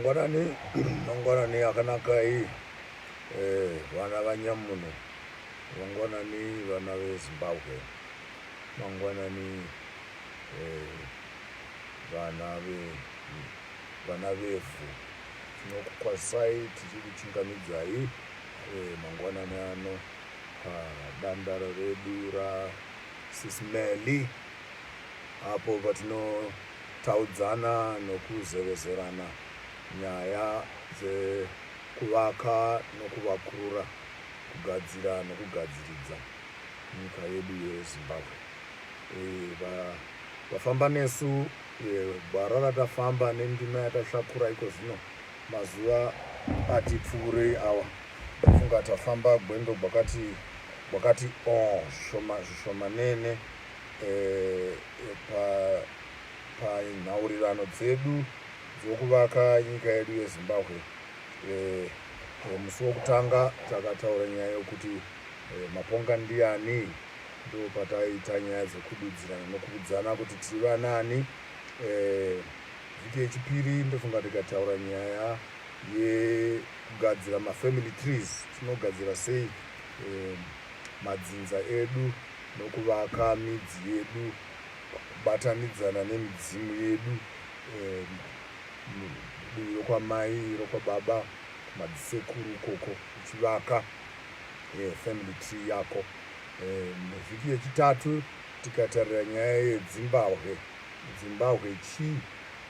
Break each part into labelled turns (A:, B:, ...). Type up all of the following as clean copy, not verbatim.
A: mangwanani akanaka iyi vana vanyamuno mangwanani vana veZimbabwe mangwanani vana vevhu tinokukwasai tichikuchingamidzai mangwanani ano padanda redu SIS MELLY apo patinotaudzana nokuzevezerana nyaya dzekuvaka nokuvakurura kugadzira nokugadziridza nyika yedu yeZimbabwe. Vafamba nesu gwara ratafamba nendima yatashakura iko zvino mazuva ati pfuurei awa. Tofunga tafamba gwendo gwakati zvishomanene panhaurirano dzedu dzokuvaka nyika yedu yeZimbabwe. Musi wokutanga takataura nyaya yokuti Maponga ndiani, ndo pataita nyaya dzekududzirana nokuudzana kuti tiri vanani. Vhiki yechipiri ndofunga tikataura nyaya yekugadzira mafamily trees, tinogadzira sei madzinza edu nokuvaka midzi yedu, kubatanidzana nemidzimu yedu, yokwamai yokwababa madzisekuru ikoko uchivaka family tree yako. Muvhiki yechitatu tikatarira nyaya yeZimbabwe. Zimbabwe chii?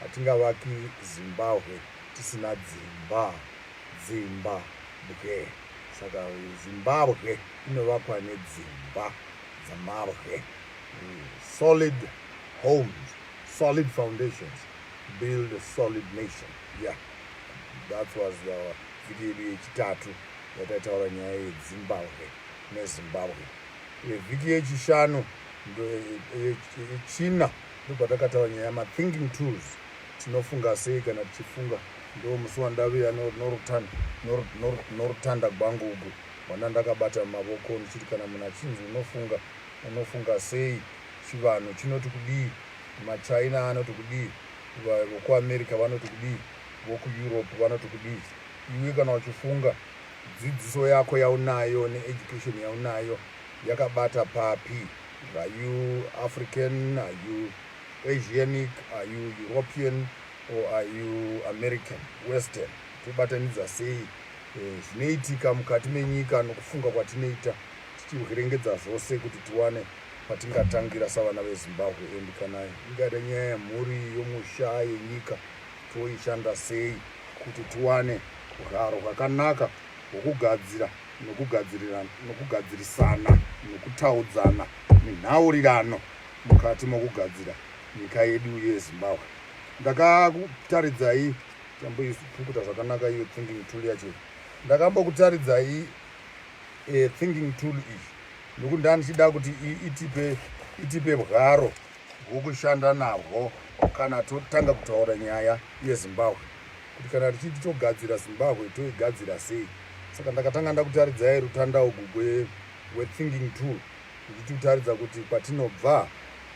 A: Hatingavaki Zimbabwe tisina Zimbabwe. Saka Zimbabwe inovakwa nedzimba dzamabwe. Solid homes, solid foundations build a solid nation. Yeah, that was our vhiki yechitatu yatataura nyaya yeZimbabwe neZimbabwe. Vhiki yechishanu yechina ndopatakataura nyaya yama-thinking tools. Tinofunga sei kana tichifunga? Ndo musi wandaviya norutanda gwangu ugu wana ndakabata mavoko ndichiti kana munhu achinzi unofunga sei? Chivanhu chinoti kudii? MaChina anoti kudii? VokuAmerica vanoti kudii? VokuEurope vanoti kudii? Iwe kana uchifunga, dzidziso yako yaunayo needucation yaunayo yakabata papi? Are you African? Are you Asianic? Are you European? Or are you American, Western? Tobatanidza sei zvinoitika mukati menyika nokufunga kwatinoita tichirengedza zvose kuti tiwane patingatangira savana veZimbabwe. Endi kana ingada nyaya yemhuri yomusha yenyika toishanda sei kuti tiwane rugaro rwakanaka rwokugadzira nokugadzirisana nokutaudzana nenhaurirano mukati mokugadzira nyika yedu yeZimbabwe. Ndakakutaridzai tamboipukuta zvakanaka iyo thinking tool yacho. Ndakambokutaridzai thinking tool iyi nokuti ndandichida kuti itipe bwaro hwokushanda nahwo kana totanga kutaura nyaya yeZimbabwe, kuti kana tichiti togadzira Zimbabwe toigadzira sei. Saka ndakatanga ndakutaridzai rutandaugu rwethinking tool ndichitaridza kuti patinobva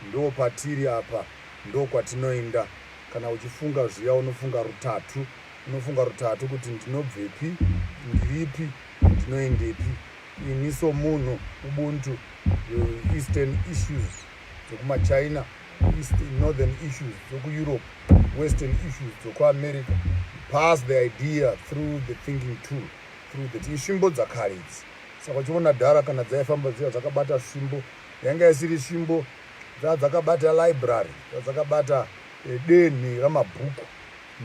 A: ndo patiri apa, ndo kwatinoenda. Kana uchifunga zviya unofunga rutatu kuti ndinobvepi, ndiripi, ndinoendepi. Ini somunhu ubuntu eastern issues dzokumaChina, northern issues dzokuEurope, western issues dzokuAmerica, pass the idea through the thinking tool, through the svimbo dzakare idzi. Saka uchiona dhara kana dzaifamba dziya dzakabata svimbo, yanga isiri svimbo dzakabata library, dzakabata denhi ramabhuku,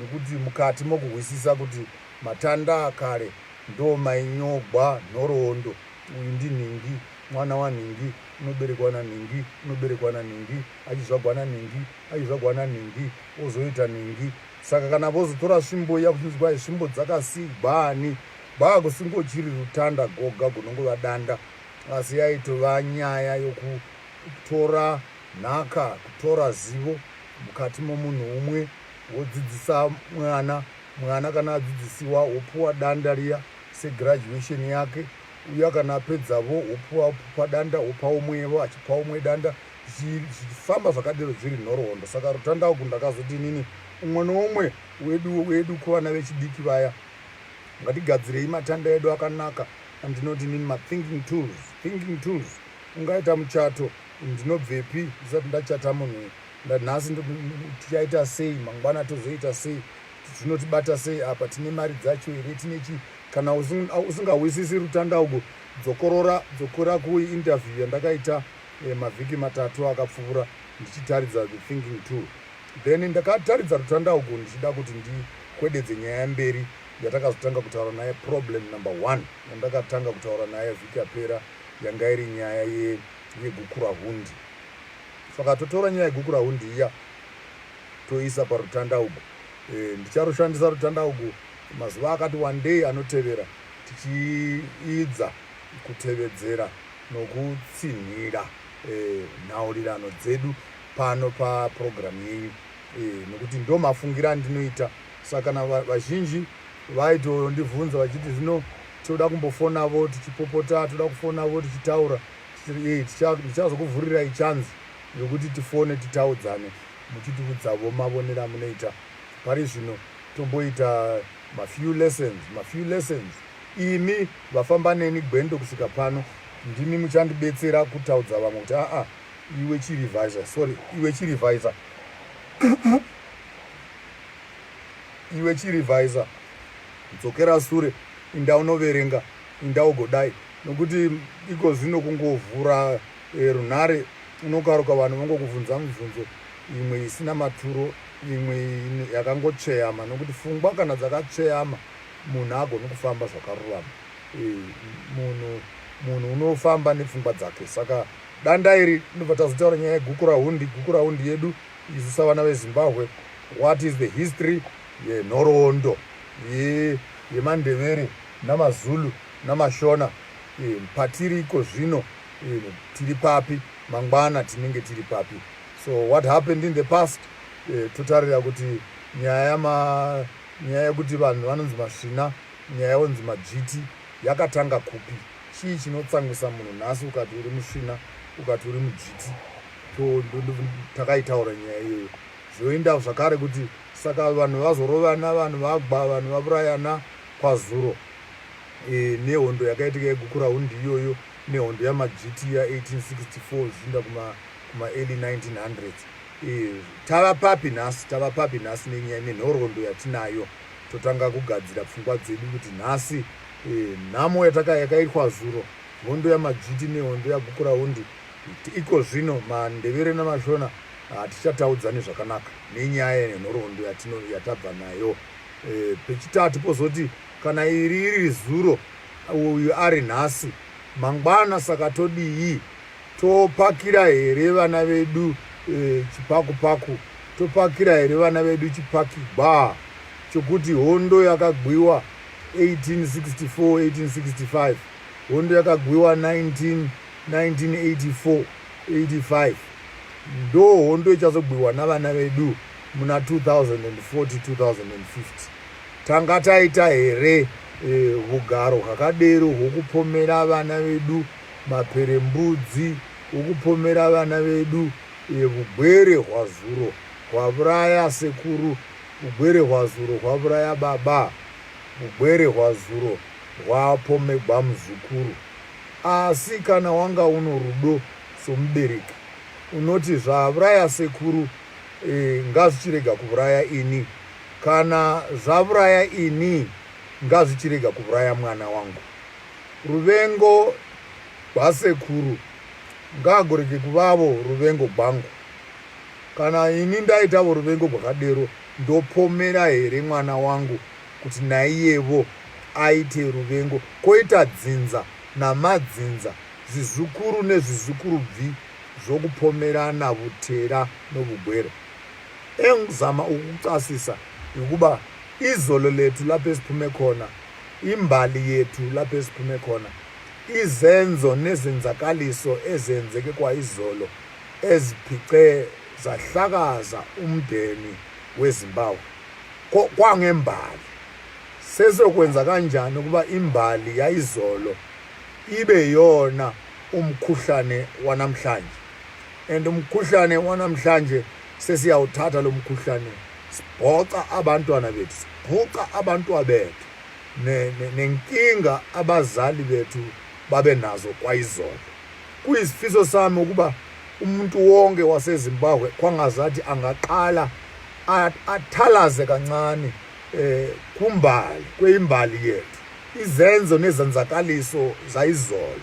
A: nokuti mukati mokuhwisisa kuti matanda akare ndo mainyogwa nhoroondo. Uyu ndinhingi, mwana wanhingi, unoberekwa nanhingi, unoberekwa nanhingi, achizvagwa nanhingi, achizvagwa nanhingi, ozoita nhingi. Saka kana vozotora svimbo iya kuchinzwa svimbo dzakasigwa ani vakusingochiri rutanda goga gunongova danda, asi yaitova nyaya yokutora nhaka, kutora zivo mukati momunhu umwe, wodzidzisa mwana kana adzidzisiwa wopuwa danda riya segraduation yake. Uya kana apedzavo wopuwa padanda wopa umwevo, achipa umwe danda, zvichifamba zvakadero zviri nhoroondo. Saka rutandaugu ndakazoti inini umwe noumwe wedu kuvana vechidiki vaya ngatigadzirei matanda edu akanaka. Andinoti nini mathinking tools. Ungaita muchato ndinobvepi ndisati ndachata munhu nhasi tichaita sei, mangwana tozoita sei, zvinotibata sei apa, tine mari dzacho here, tinechi. Kana usingawisisi rutandauko, dzokora kuinterview yandakaita mavhiki 3 akapfuura ndichitaridza the thinking tool. Then ndakataridza rutandauko ndichida kuti ndikwededze nyaya mberi yatakazotanga kutaura naye. Problem number 1 yandakatanga kutaura naye vhiki yapera yanga iri nyaya yegukurahundi. Saka totora nyaya yegukurahundi iya toisa parutandauko. Ndicharushandisa rutandauko mazuva akati one day anotevera, tichiidza kutevedzera nokutsinhira nhaurirano dzedu pano paprogramu yenyu, nokuti ndo mafungiro andinoita. Saka kana vazhinji vaitondibvunza vachiti zvino toda kumbofonavo tichipopota, toda kufonavo tichitaura, tichazokuvhurirai chanzi yokuti tifone titaudzane muchitiudzavo mavonero amunoita. Pari zvino tomboita mafew lessons. Imi vafamba neni gwendo kusvika pano ndimi muchandibetsera kutaudza vamwe kuti iwe chirevisa dzokera sure, inda unoverenga, inda ugodai, nokuti iko zvino kungovhura runhare unokaruka vanhu vangokubvunza mibvunzo imwe isina maturo, imwe yakangocheyama, nokuti pfungwa kana dzakacheyama munhu agoni kufamba zvakarurama. Munhu unofamba nepfungwa dzake. Saka danda iri ndobva tazotaura nyaya yegukurahundi yedu isu savana vezimbabwe. What is the history yenhoroondo yemandevere namazulu namashona, patiri iko zvino, tiri papi, mangwana tinenge tiri papi. So what happened in the past, totarira kuti nyaya yekuti vanhu vanonzi masvina, nyaya yonzi majiti yakatanga kupi, chii chinotsamwisa munhu nhasi ukati uri musvina, ukati uri mujiti. Takaitaura nyaya iyoyo zvoenda zvakare kuti saka vanhu vazorovana, vanhu vagwa, vanhu vaurayana kwazuro nehondo yakaitika yegukurahundi iyoyo, nehondo yamajiti ya1864 zvinda kuma early 1900s. Tava papi nhasi nenyaya nenhoroondo yatinayo. Totanga kugadzira pfungwa dzedu kuti nhasi nhamo yakaitwa zuro, hondo yamajiti nehondo yagukurahundi, iko zvino mandevere namashona hatichataudzani zvakanaka nenyaya yenhoroondo yatabva nayo. Pechitatu pozoti kana iri zuro uyu ari nhasi, mangwana saka todii, topakira here vana vedu chipakupaku, topakira here vana vedu chipakigwa chokuti hondo yakagwiwa 1864 1865, hondo yakagwiwa 1984 85, ndo hondo ichazogwiwa navana vedu muna 2040 2050. Tanga taita here ugaro hwakadero hwokupomera vana vedu maperembudzi, hwokupomera vana vedu ugwere hwazuro hwauraya sekuru, ugwere hwazuro hwauraya baba, ugwere hwazuro hwapomegwa muzukuru. Asi kana wanga uno rudo somubereki, unoti zvauraya sekuru ngazvichirega kuuraya ini, kana zvauraya ini ngazvichirega kuuraya mwana wangu. Ruvengo rwasekuru ngagorege kuvavo ruvengo rwangu. Kana ini ndaitavo ruvengo rwakadero, ndopomera here mwana wangu kuti naiyevo aite ruvengo, koita dzinza namadzinza, zvizukuru nezvizukurubvi zvokupomerana butera nobugwere. Engizama ukucasisa ukuba izolo lethu lapho esiphume khona, imbali yethu lapho esiphume khona, izenzo nezenzakaliso ezenzeke kwa izolo eziphice zahlakaza umndeni weZimbabwe kwangembali. Sesokwenza kanjani ukuba imbali yayizolo ibe yona umkhuhlane wanamhlanje? And umkhuhlane wanamhlanje sesiyawuthatha lo mkhuhlane sibhoxa abantwana bethu, sibhuqa abantwana bethu nenkinga abazali bethu babe nazo kwayizolo. Kuyisifiso sami ukuba umuntu wonke waseZimbabwe kwangazathi angaqala athalaze kancane kweyimbali yethu, izenzo nezenzakaliso zayizolo.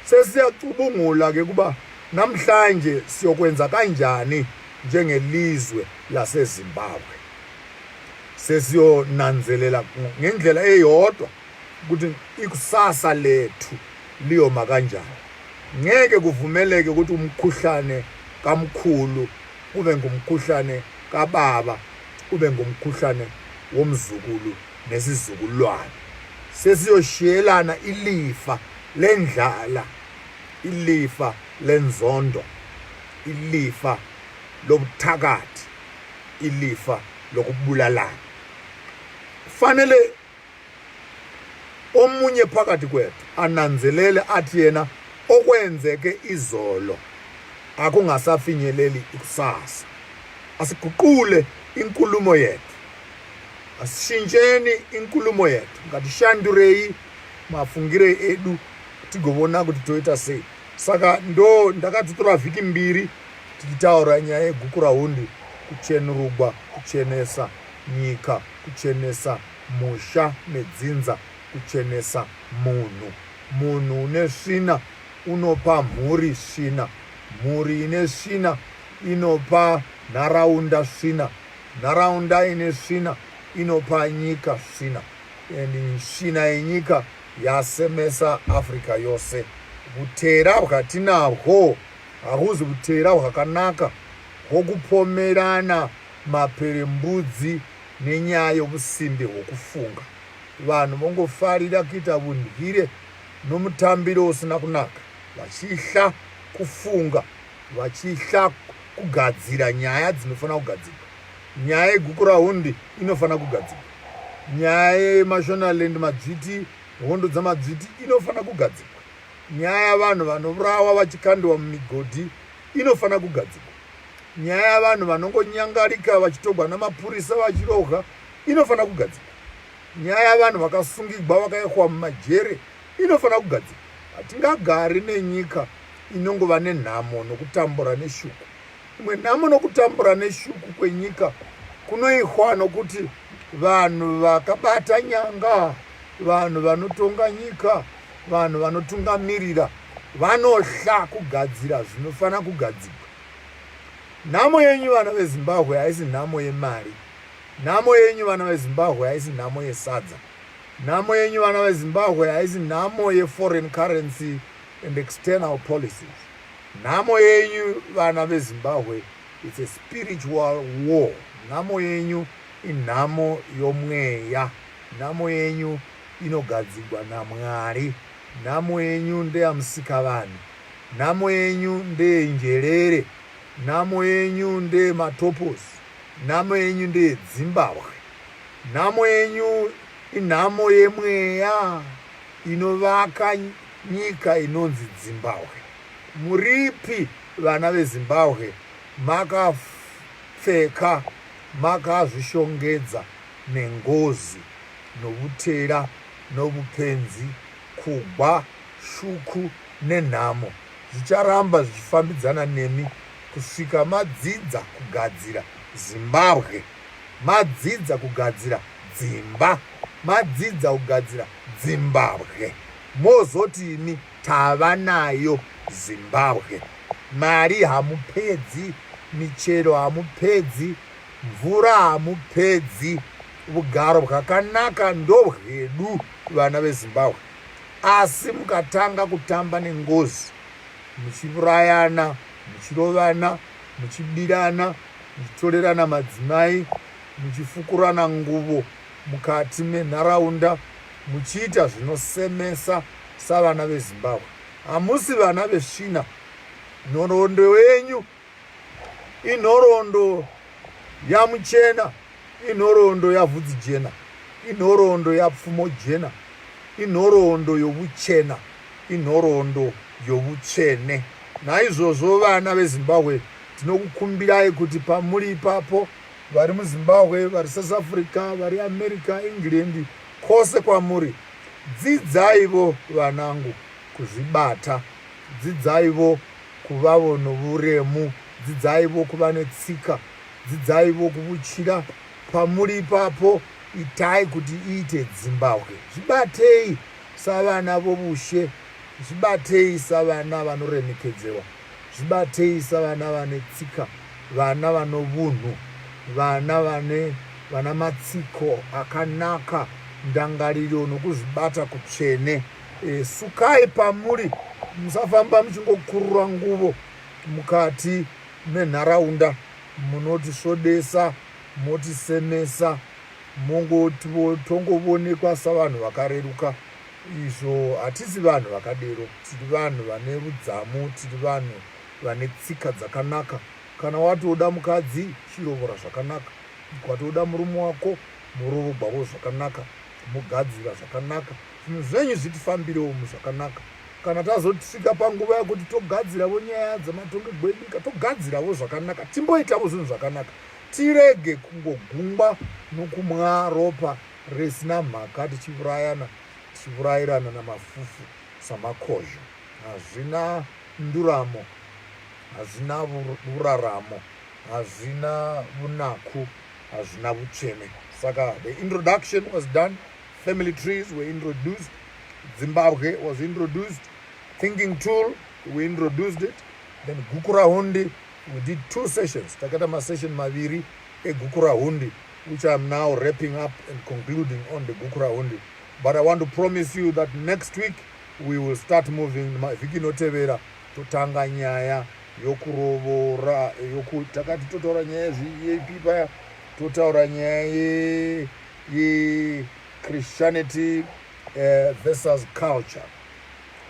A: Sesiyacubungula ke kuba namhlanje siyokwenza kanjani njengelizwe laseZimbabwe. Sesiyonanzelela ngendlela eyodwa ukuthi ikusasa lethu liyoma kanjani. Ngeke kuvumeleke ukuthi umkhuhlane kamkhulu ube ngumkhuhlane kababa, ube ngumkhuhlane womzukulu nesizukulwane. Sesiyoshiyelana ilifa lendlala, ilifa lenzondo, ilifa lobuthakathi, ilifa lokubulalana. Fanele omunye phakathi kwethu ananzelele athi yena okwenzeke izolo akungasafinyeleli ikusasa. Asiguqule inkulumo yethu, asishintsheni inkulumo yethu, ngatishandurei mafungire edu tigobona kuti toita sei. Saka ndo ndakatutora vhiki mbiri tichitaura nyaya yeguku rahundi, kuchenurugwa, kuchenesa nyika, kuchenesa musha nedzinza, kuchenesa munhu. Munhu une svina unopa mhuri svina, mhuri ine svina inopa nharaunda svina, nharaunda ine svina inopa nyika svina, svina yenyika yasemesa Afrika yose. Butera bwatinabwo hakuzi butera bwakanaka hwokupomerana maperembudzi nenyaya yobusimbi hwokufunga. Vanhu vongofarira kuita bundhire nomutambiro usina kunaka, vachihla kufunga, vachihla kugadzira nyaya dzinofana kugadzirwa. Nyaya yeguku rahundi inofana kugadzirwa, nyaya yemashonaland madzviti, hondo dzamadzviti inofana kugadzirwa, nyaya yavanhu vanovurawa vachikandiwa mumigodhi inofana kugadzirwa, nyaya yavanhu vanongonyangarika vachitogwa namapurisa vachirohwa inofana kugadzirwa, nyaya yavanhu vakasungigwa vakaekwa mumajere inofana kugadzirwa. Hatingagari nenyika inongova nenhamo nokutambura neshuku. Imwe nhamo nokutambura neshuku kwenyika kunoihwa nokuti vanhu vakabata nyanga, vanhu vanotonga nyika, vanhu vanotungamirira vanohla kugadzira zvinofana kugadzirwa. Nhamo yenyu vana veZimbabwe haisi nhamo yemari, nhamo yenyu vana veZimbabwe haisi nhamo yesadza, nhamo yenyu vana veZimbabwe haisi nhamo yeforeign currency and external policies. Nhamo yenyu vana veZimbabwe, it's a spiritual war. Nhamo yenyu inhamo yomweya, nhamo yenyu inogadzirwa naMwari, nhamo yenyu ndeyamusikavanhu, nhamo yenyu ndeyenjerere, nhamo yenyu ndeyematoposi, nhamo yenyu ndeyeZimbabwe, nhamo yenyu inhamo yemweya inovaka nyika inonzi Zimbabwe. Muripi vana veZimbabwe makapfeka, makazvishongedza nengozi, nobutera, nobupenzi, kugwa, shuku nenhamo zvicharamba zvichifambidzana nemi kusvika madzidza kugadzira Zimbabwe, madzidza kugadzira dzimba, madzidza kugadzira Zimbabwe. Mozotini tava nayo Zimbabwe. Mari hamupedzi, michero hamupedzi, mvura hamupedzi, bugaro bwakanaka ndohwedu vana veZimbabwe. Asi mukatanga kutamba nengozi, muchiurayana, muchirovana, muchibirana, muchitorerana madzimai, muchifukurana nguvo mukati menharaunda, muchiita zvinosemesa savana veZimbabwe. Hamusi vana vesvina. Nhoroondo yenyu inhoroondo yamuchena, inhoroondo yavhudzi jena, inhoroondo yapfumo jena, inhoroondo yobuchena, inhoroondo yobutsvene. Naizvozvo vana veZimbabwe, tinokukumbirai kuti pamuri ipapo vari muZimbabwe, vari South Africa, vari America, England, kwose kwamuri, dzidzaivo vanangu kuzvibata, dzidzaivo kuvavo nouremu, dzidzaivo kuva netsika, dzidzaivo kuvuchira pamuri ipapo. Itai kuti iite Zimbabwe. Zvibatei savana vovushe, zvibatei savana vanoremekedzewa, zvibatei savana vane tsika, vana vanovunhu, vana matsiko akanaka, ndangariro nokuzvibata kutsvene. Sukai pamuri, musafamba muchingokurura nguvo mukati menharaunda, munotisvodesa, motisemesa, tongoonekwa savanhu vakareruka. Izvo hatisi vanhu vakadero, tiri vanhu vane rudzamu, tiri vanhu vane tsika dzakanaka. Kana watoda mukadzi, chirovora zvakanaka. Watoda murume wako, murovogwawo zvakanaka, mugadzira zvakanaka, zvinhu zvenyu zvitifambirewo zvakanaka. Kana tazosvika panguva yekuti togadzirawo nyaya dzamatonge gwenyika, togadzirawo zvakanaka, timboitawo zvinhu zvakanaka. Tirege kungogungwa nokumwa ropa risina mhaka, tichivurayirana namafufu samakozho. Hazvina nduramo, hazvina uraramo, hazvina vunaku, hazvina vutsvene. Saka the introduction was done, family trees were introduced, Zimbabwe was introduced, thinking tool, we introduced it, then Gukura Hundi, we did 2 sessions, takata session maviri Gukura Hundi, which I'm now wrapping up and concluding on the Gukura Hundi. But I want to promise you that next week we will start moving vhiki inotevera totanga nyaya yokurovora takati totaura nyaya yepi paya, totaura nyaya Christianity versus culture,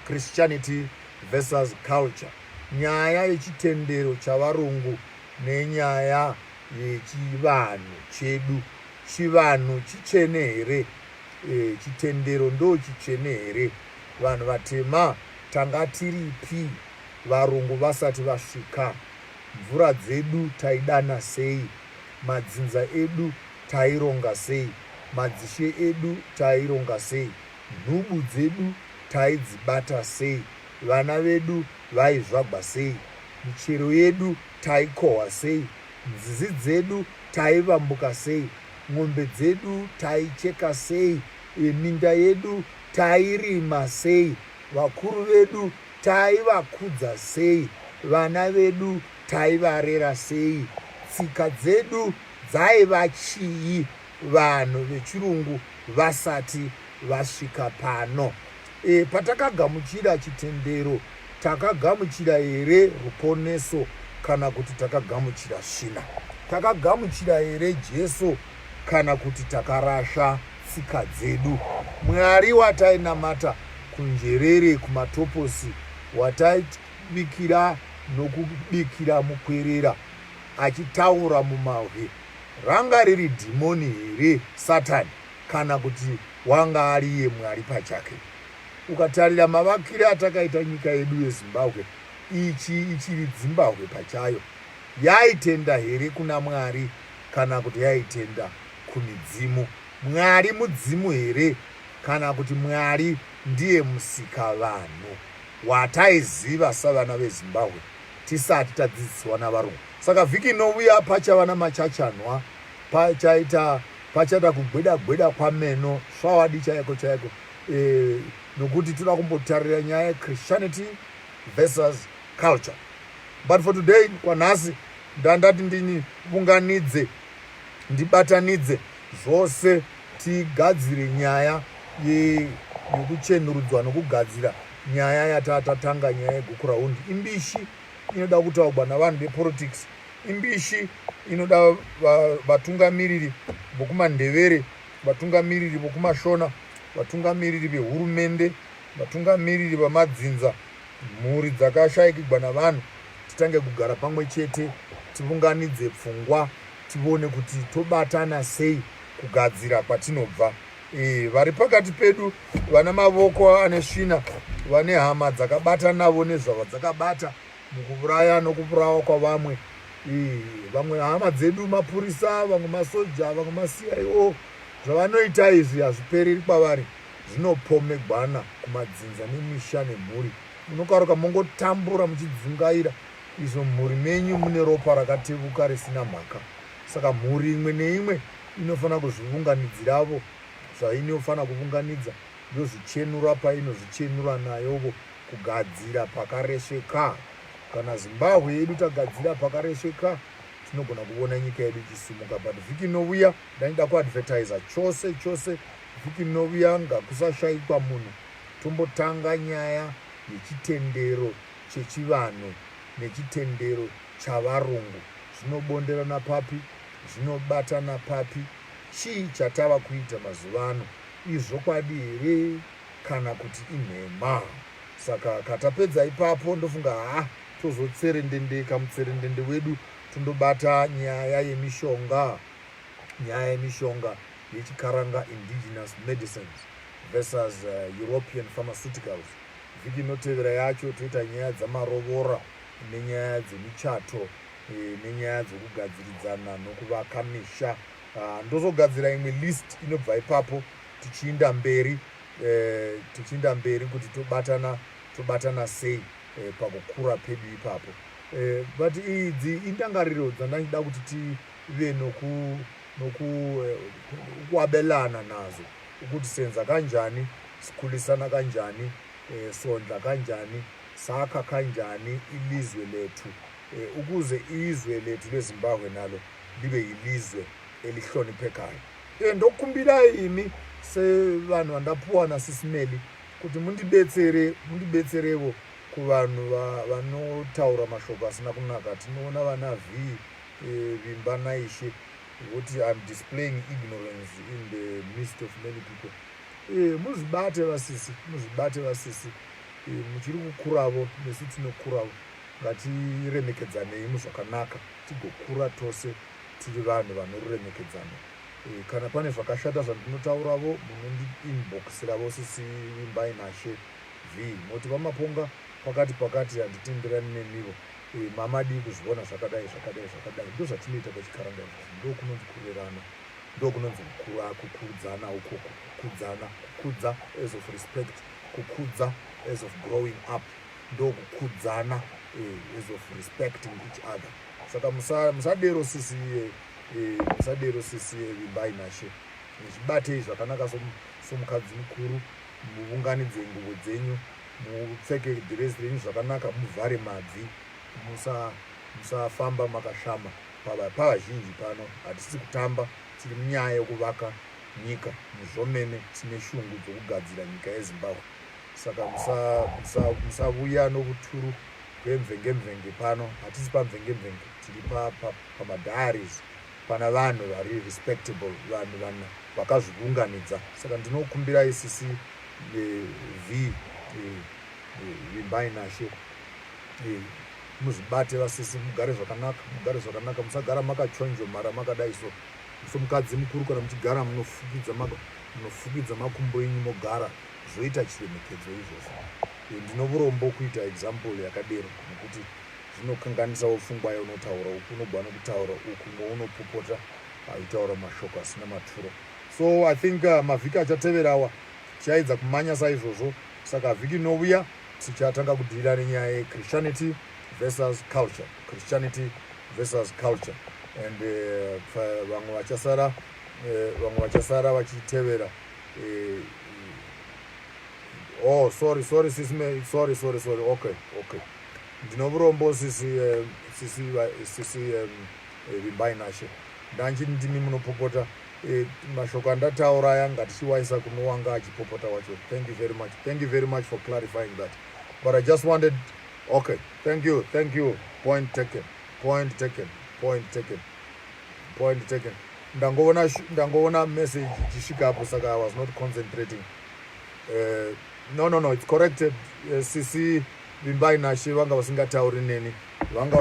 A: Christianity versus culture, nyaya yechitendero chavarungu nenyaya yechivanhu chedu. Chivanhu chichene here? Chitendero ndo chichene here? Vanhu vatema tanga tiripi varungu vasati vasvika? Mvura dzedu taidana sei? Madzinza edu taironga sei? Madzishe edu taironga sei? Nhubu dzedu taidzibata sei? Vana vedu vaizvagwa sei? Michero yedu taikohwa sei? Nzizi dzedu taivambuka sei? Ng'ombe dzedu taicheka sei? Minda yedu tairima sei? Vakuru vedu taivakudza sei? Vana vedu taivarera sei? Tsika dzedu dzaiva chii vanhu vechirungu vasati vasvika pano? Patakagamuchira chitendero, takagamuchira here ruponeso kana kuti takagamuchira shina? Takagamuchira here Jesu kana kuti takarasha tsika dzedu? Mwari watainamata kunjerere, kumatoposi, wataibikira nokubikira mukwerera, achitaura mumahwe, ranga riri dhimoni here, Satani, kana kuti wanga ari iye Mwari pachake? Ukatarira mavakire atakaita nyika yedu yeZimbabwe, ichiri Zimbabwe pachayo, yaitenda here kuna Mwari kana kuti yaitenda kumidzimu? Mwari mudzimu here kana kuti Mwari ndiye musika vanhu wataiziva savana veZimbabwe tisati tadzidziswa navarungu? Saka vhiki inouya pachava namachachanwa, pachada kugweda kwameno, svawadi chaiko chaiko, nokuti toda kumbotarira nyaya Christianity versus culture. But for today, kwanhasi ndandati ndibatanidze zvose, tigadzire nyaya yekuchenurudzwa nokugadzira nyaya yatatatanga, nyaya yeGukura Hundi. Imbishi inoda kutaurwa navanhu vepolitics, imbishi inoda vatungamiriri vokumandevere, vatungamiriri vokumashona, vatungamiriri vehurumende, vatungamiriri vamadzinza, mhuri dzakashayikigwa navanhu. Titange kugara pamwe chete, tiunganidze pfungwa, tione kuti tobatana sei kugadzira kwatinobva. Vari pakati pedu vana mavoko ane svina, vane hama dzakabata navo nezvavo dzakabata mukuuraya nokupurawa kwavamwe, vamwe hama dzedu mapurisa, vamwe masoja, vamwe maCIO, zvavanoita izvi hazvipereri kwavari, zvinopomegwana kumadzinza nemisha nemhuri. Munokaruka mongotambura muchidzungaira, izvo mhuri menyu mune ropa rakatevuka risina mhaka. Saka mhuri imwe neimwe inofanira kuzviunganidziravo zvainofanira kuunganidza, ndozvichenura painozvichenura nayovo kugadzira pakaresveka. Kana Zimbabwe yedu tagadzira pakaresveka, tinogona kuona nyika yedu ichisimuka. But vhiki inouya ndaida kuadvertisa chose vhiki inouya ngakusashayikwa munhu, tombotanga nyaya yechitendero chechivanhu nechitendero chavarungu. Zvinobonderana papi, zvinobatana papi, chii chatava kuita mazuva ano, izvokwadi here kana kuti inhema? Saka katapedza ipapo ndofunga tozotserendendeka mutserendende wedu tondobata nyaya yemishonga yechikaranga, indigenous medicines versus European pharmaceuticals. Vhiki inotevera yacho toita nyaya dzamarovora nenyaya dzemichato nenyaya dzokugadziridzana nokuvaka misha. Ndozogadzira imwe list inobva ipapo tichiinda mberi kuti tobatana sei pakukura pedu ipapo. But idzi indangariro dzandachida kuti tive nokuabelana nazo, ukuthi senza kanjani, sikulisana kanjani, sondla kanjani, sakha kanjani ilizwe lethu, ukuze izwe lethu leZimbabwe nalo libe yilizwe elihloniphekayo. Ndokukumbira imi sevanhu vandapuwa naSIS MELLY kuti mundibetserevo kuvanhu vanotaura mashoko asina kunaka. Tinoona vana vimba naishe kuti I'm displaying ignorance in the midst of many people. Muzvibate vasisi, muchiri kukuravo nesu tinokuravo, ngatiremekedzanei muzvakanaka, tigokura tose tiri vanhu vanoremekedzana. Kana pane zvakashata zvandinotauravo, munondiinboxiravo sisi Vimbai Nashe moti vamaponga pakati handitenderani nemivo, mamadi kuzviona zvakadai. Ndozvatinoita pachikaranga izvi, ndokunonzi kurerana, ndokunonzi kukudzana uko, kukudza as of respect, kukudza as of growing up, ndokukudzana as of respecting each other. Saka musadero sisi Vimbai Nashe, muchibatei zvakanaka somukadzi mukuru, muunganidze ngubo dzenyu, mupfeke dhirezi renyu zvakanaka, muvhare mabvi, musafamba makashama. Pavazhinji pano hatisi kutamba, tiri munyaya yokuvaka nyika muzvomene, tine shungu dzokugadzira nyika yeZimbabwe. Saka musavuya nokuturu kwemvenge pano, hatisi pamvenge, tiri pamadharis, pana vanhu vari respectable, vanhu vakazviunganidza. Saka ndinokumbirai sisi Vimbai Nashe, muzvibate vasisi, mugare zvakanaka, musagara makachonjomara makadai somukadzi mukuru. Kana muchigara munofukidza makumbo enyu mogara, zvoita chiremekedzo izvozvo. Ndinourombo kuita example yakadero, nekuti zvinokanganisawo pfungwa yaunotaura uku, unogona kutaura uku mounopopota aitaura mashoko asina maturo. So I think mavhiki achateverawa tichaedza kumanya saizvozvo. Saka vhiki inouya tichatanga kudhira nenyaya yeChristianity versus culture, and vamwe vachasara vachitevera. Sorry okay. Ndinourombo sisi Vimbai Nashe, ndanji ndimi munopopota mashoko andataura aya ngatichiwaisa kunowanga achipopota wacho. Thank you very much for clarifying that. But I just wanted, okay, thank you, point taken. Ndangoona message ichishikapo, saka I was not concentrating. No, it's corrected. Sisi Vimbai Nashe vanga vasingatauri neni, vanga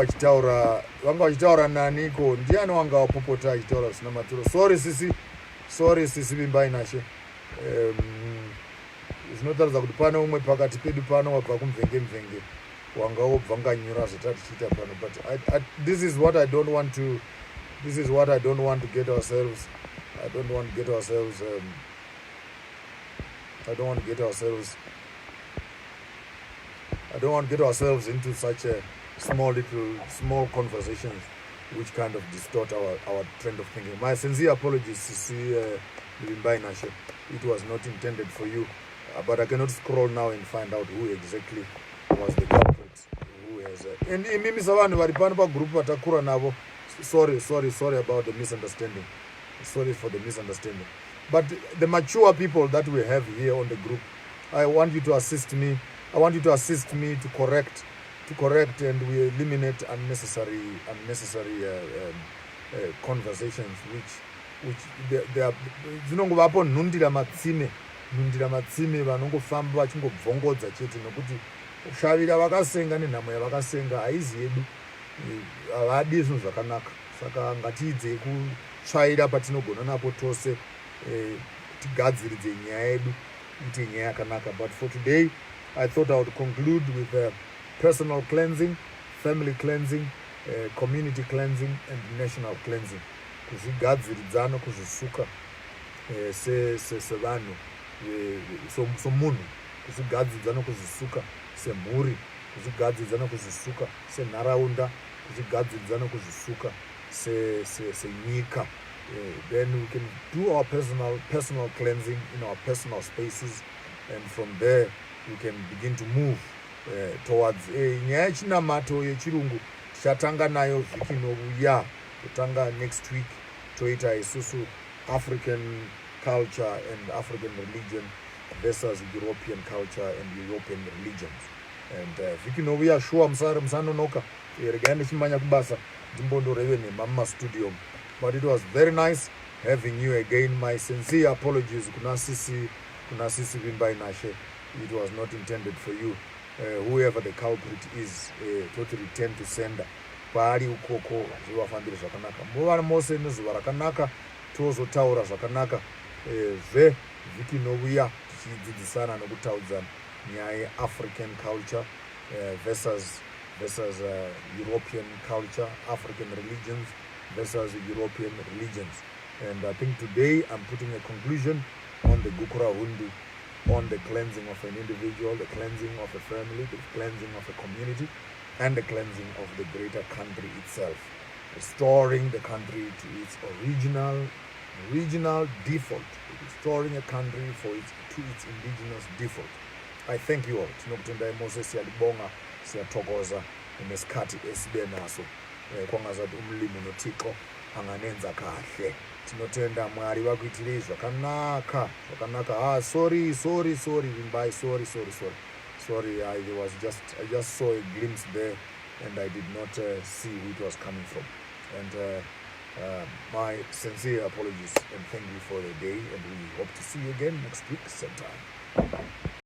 A: vachitaura naniko, ndiani wanga wapopota achitaura zvisina maturo. Sorry sisi Vimbai Nashe. Zvinotaridza kuti pane umwe pakati pedu pano wabva kumvenge. wangangobvanganyura zvatatichiita pano, but this is what I don't want to get ourselves. I don't want to get ourselves into such a small conversations which kind of distort our trend of thinking. My sincere apologies to see Nashe. It was not intended for you, but I cannot scroll now and find out who exactly was the culprit. Who has and mimi savanhu vari pano pagroup vatakura navo. Sorry about the misunderstanding. Sorry for the misunderstanding. But the mature people that we have here on the group, I want you to assist me. I want you to assist me to correct and we eliminate unnecessary conversations which they are dzinongovapo nhundira matsime vanongofamba vachingobvongodza chete nokuti kushavira vakasenga nenhamo yavakasenga haizi yedu, havadi zvinhu zvakanaka. Saka ngatiidzei kutsvaira patinogona napo tose, tigadziridze nyaya yedu ite nyaya yakanaka. But for today I thought I would conclude with personal cleansing, family cleansing, community cleansing and national cleansing. Kuzvigadziridzana, kuzvisuka sevanhu somunhu, kuzvigadzidzana, kuzvisuka semhuri, kuzvigadzidzana, kuzvisuka senharaunda, kuzvigadzidzana, kuzvisuka senyika. Then we can do our personal cleansing in our personal spaces, and from there we can begin to move towards nyaya yechinamato yechirungu tichatanga nayo vhiki inouya. Kutanga next week toita isusu African culture and African religion versus European culture and European religions. And vhiki inouya sure musanonoka, regai ndichimanya kubasa ndimbondoreve nemama studio. But it was very nice having you again. My sincere apologies kuna sisi Vimbai Nashe. It was not intended for you. Whoever the culprit is, to return to sender. Paari ukoko zvivafambire zvakanaka. Muva mose nezuva rakanaka, tozotaura zvakanaka vhiki inouya tichidzidzisana nekutaudzana nyaya African culture versus European culture, African religions versus European religions. And I think today I'm putting a conclusion on the Gukura Hundu, on the cleansing of an individual, the cleansing of a family, the cleansing of a community, and the cleansing of the greater country itself. Restoring the country to its original default, restoring a country to its indigenous default. I thank you all. Tinokutendai mose, siyalibonga, siyathokoza nesikhathi esibe naso. Kwangazati umlimi noThixo anganenza kahle. Tinotenda Mwari vakuitirei zvakanaka. Sorry Vimbai, sorry. I just saw a glimpse there and I did not see who it was coming from. And my sincere apologies and thank you for the day, and we hope to see you again next week same time.